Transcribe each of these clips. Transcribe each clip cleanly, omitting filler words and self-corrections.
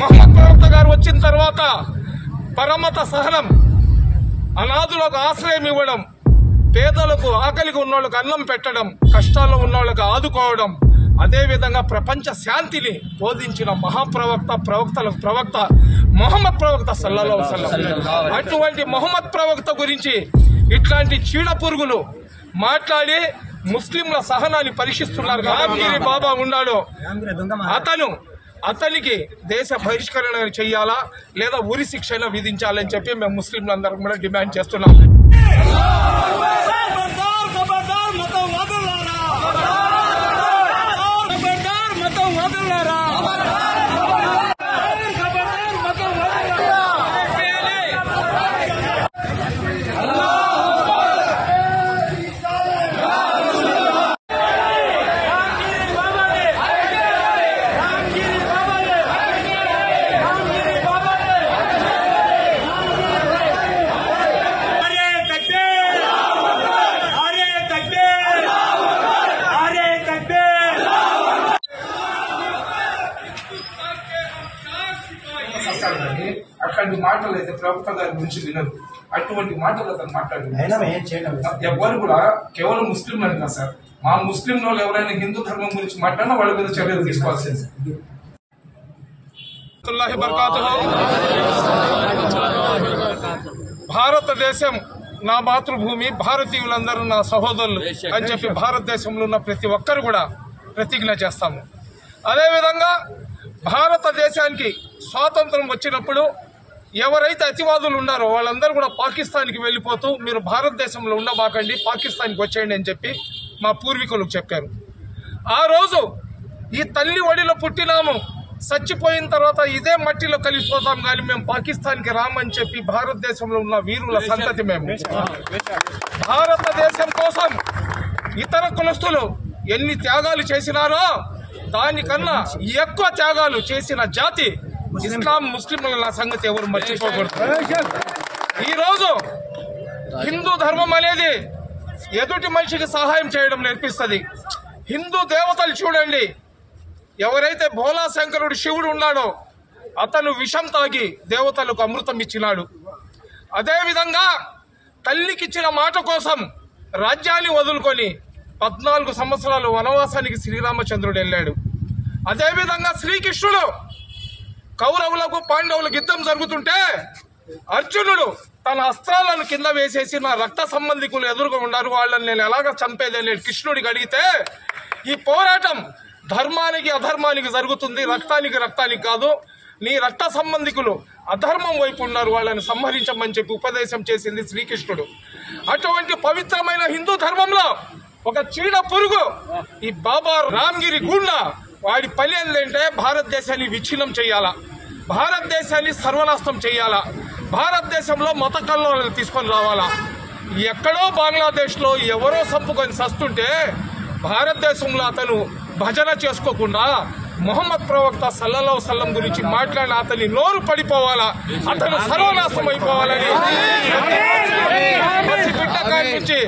మహమ్మద్ ప్రవక్త గారు వచ్చిన తర్వాత పరమత సహనం, అనాథులకు ఆశ్రయం ఇవ్వడం, పేదలకు ఆకలికి ఉన్నోళ్ళకు అన్నం పెట్టడం, కష్టాల్లో ఉన్నోళ్ళకు ఆదుకోవడం, అదేవిధంగా ప్రపంచ శాంతిని బోధించిన ప్రవక్తలకు ప్రవక్త మొహమ్మద్ ప్రవక్త సల్లల్లాహు అలైహి వసల్లం. అటువంటి మొహమ్మద్ ప్రవక్త గురించి ఇట్లాంటి చీడ పురుగులు మాట్లాడి ముస్లింల సహనాన్ని పరీక్షిస్తున్నారు. రామ్గిరి బాబా ఉన్నాడు, అతనికి దేశ బహిష్కరణ చెయ్యాలా లేదా ఉరి శిక్షణ విధించాలని చెప్పి మేము ముస్లింలందరం కూడా డిమాండ్ చేస్తున్నాం. అట్లాంటి మాటలు అయితే ప్రవక్త గారి గురించి వినరు. అటువంటి మాటలు అతను మాట్లాడారు. ఎవరు కూడా కేవలం ముస్లింలు అని కాదు సార్, మా ముస్లిం వాళ్ళు ఎవరైనా హిందూ ధర్మం గురించి మాట్లాడినా వాళ్ళ మీద చర్యలు తీసుకోవాల్సింది. భారతదేశం నా మాతృభూమి, భారతీయులందరూ నా సహోదరులు అని చెప్పి భారతదేశంలో ఉన్న ప్రతి ఒక్కరు కూడా ప్రతిజ్ఞ చేస్తాము. అదేవిధంగా భారతదేశానికి స్వాతంత్రం వచ్చినప్పుడు ఎవరైతే అతివాదులు ఉన్నారో వాళ్ళందరూ కూడా పాకిస్తాన్కి వెళ్ళిపోతూ మీరు భారతదేశంలో ఉండబాకండి, పాకిస్తాన్కి వచ్చేయండి అని చెప్పి మా పూర్వీకులకు చెప్పారు. ఆ రోజు ఈ తల్లి ఒడిలో పుట్టినాము, చచ్చిపోయిన తర్వాత ఇదే మట్టిలో కలిసిపోతాం కానీ మేము పాకిస్తాన్కి రామని చెప్పి భారతదేశంలో ఉన్న వీరుల సంతతి మేము. భారతదేశం కోసం ఇతర కులస్తులు ఎన్ని త్యాగాలు చేసినారో దానికన్నా ఎక్కువ త్యాగాలు చేసిన జాతి ఇస్లాం ముస్లింల సంగతి ఎవరు మర్చిపోకూడదు. ఈరోజు హిందూ ధర్మం అనేది ఎదుటి మనిషికి సహాయం చేయడం నేర్పిస్తుంది. హిందూ దేవతలు చూడండి, ఎవరైతే భోలా శంకరుడు శివుడు ఉన్నాడో అతను విషం తాగి దేవతలకు అమృతం ఇచ్చినాడు. అదేవిధంగా తల్లికిచ్చిన మాట కోసం రాజ్యాన్ని వదులుకొని 14 సంవత్సరాలు వనవాసానికి శ్రీరామచంద్రుడు వెళ్ళాడు. అదేవిధంగా శ్రీకృష్ణుడు కౌరవులకు పాండవులకు యుద్ధం జరుగుతుంటే అర్జునుడు తన అస్త్రాలను కింద వేసేసి నా రక్త సంబంధికులు ఎదురుగా ఉన్నారు, వాళ్ళని నేను ఎలాగ చంపేదని కృష్ణుడికి అడిగితే ఈ పోరాటం ధర్మానికి అధర్మానికి జరుగుతుంది, రక్తానికి కాదు, నీ రక్త సంబంధికులు అధర్మం వైపు ఉన్నారు, వాళ్ళని సంహరించమని చెప్పి ఉపదేశం చేసింది శ్రీకృష్ణుడు. అటువంటి పవిత్రమైన హిందూ ధర్మంలో ఒక చీడ పురుగు ఈ బాబా రామ్గిరి గుండా వాడి పని ఏంటంటే భారతదేశాన్ని విచ్ఛిన్నం చేయాలా, భారతదేశాన్ని సర్వనాశనం చేయాలా, భారతదేశంలో మత కల్లోలను తీసుకొని రావాలా. ఎక్కడో బంగ్లాదేశ్లో ఎవరో చంపుకొని సస్తుంటే భారతదేశంలో అతను భజన చేసుకోకుండా మొహమ్మద్ ప్రవక్త సల్లల్లాహు అలైహి వసల్లం గురించి మాట్లాడిన అతని నోరు పడిపోవాలా, అతను సర్వనాశనం అయిపోవాలని బిడ్డ కాడి నుంచి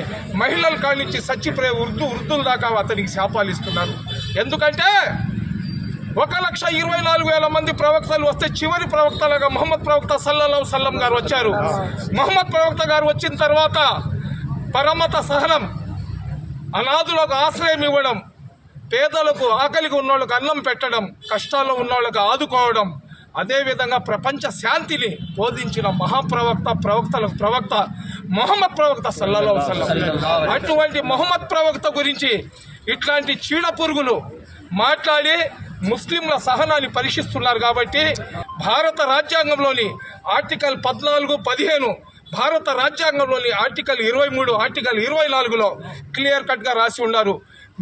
మహిళల కాడి నుంచి చచ్చిపోయే వృద్ధుల దాకా అతనికి శాపాలు ఇస్తున్నారు. ఎందుకంటే 1,24,000 మంది ప్రవక్తలు వస్తే చివరి ప్రవక్తలుగా మొహమ్మద్ ప్రవక్త సల్లల్లాహు అలైహి వసల్లం గారు వచ్చారు. మొహమ్మద్ ప్రవక్త గారు వచ్చిన తర్వాత పరమత సహనం, అనాథులకు ఆశ్రయం ఇవ్వడం, పేదలకు ఆకలికి ఉన్నోళ్ళకు అన్నం పెట్టడం, కష్టాల్లో ఉన్నోళ్ళకు ఆదుకోవడం, అదేవిధంగా ప్రపంచ శాంతిని బోధించిన ప్రవక్తలకు ప్రవక్త మొహమ్మద్ ప్రవక్త సల్లల్లాహు అలైహి వసల్లం. అటువంటి మొహమ్మద్ ప్రవక్త గురించి ఇట్లాంటి చీడ పురుగులు మాట్లాడి ముస్లింల సహనాన్ని పరీక్షిస్తున్నారు. కాబట్టి భారత రాజ్యాంగంలోని ఆర్టికల్ 14, 15, భారత రాజ్యాంగంలోని ఆర్టికల్ 23, ఆర్టికల్ 24లో క్లియర్ కట్ గా రాసి ఉన్నారు,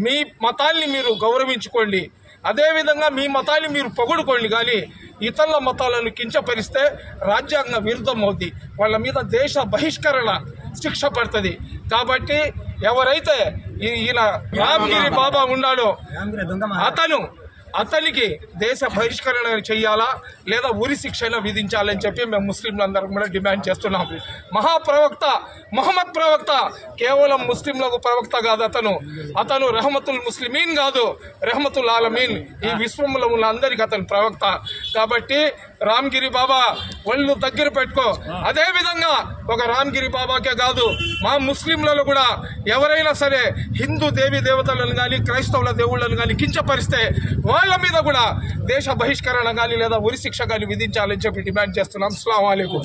మీ మతాన్ని మీరు గౌరవించుకోండి, అదేవిధంగా మీ మతాన్ని మీరు పొగుడుకోండి, కానీ ఇతరుల మతాలను కించపరిస్తే రాజ్యాంగ విరుద్ధం అవుతుంది, వాళ్ళ మీద దేశ బహిష్కరణ శిక్ష పడుతుంది. కాబట్టి ఎవరైతే ఈయన రామ్గిరి బాబా ఉన్నాడో అతనికి దేశ బహిష్కరణ చేయాలా లేదా ఉరి శిక్షణ విధించాలని చెప్పి మేము ముస్లింలందరం కూడా డిమాండ్ చేస్తున్నాం. మహాప్రవక్త మొహమ్మద్ ప్రవక్త కేవలం ముస్లింలకు ప్రవక్త కాదు, అతను రహమతుల్ ముస్లిమీన్ కాదు, రెహమతుల్ ఆలమీన్, ఈ విశ్వంలో ఉన్న అందరికి అతను ప్రవక్త. కాబట్టి రామ్గిరి బాబా ఒళ్ళు దగ్గర పెట్టుకో. అదే విధంగా ఒక రామ్గిరి బాబాకే కాదు, మా ముస్లింలలో కూడా ఎవరైనా సరే హిందూ దేవి దేవతలను కానీ క్రైస్తవుల దేవుళ్లను కానీ కించపరిస్తే వాళ్ళ మీద కూడా దేశ బహిష్కరణ కానీ లేదా ఉరి శిక్ష కానీ విధించాలని చెప్పి డిమాండ్ చేస్తున్నాం. అస్సలాము అలైకుం.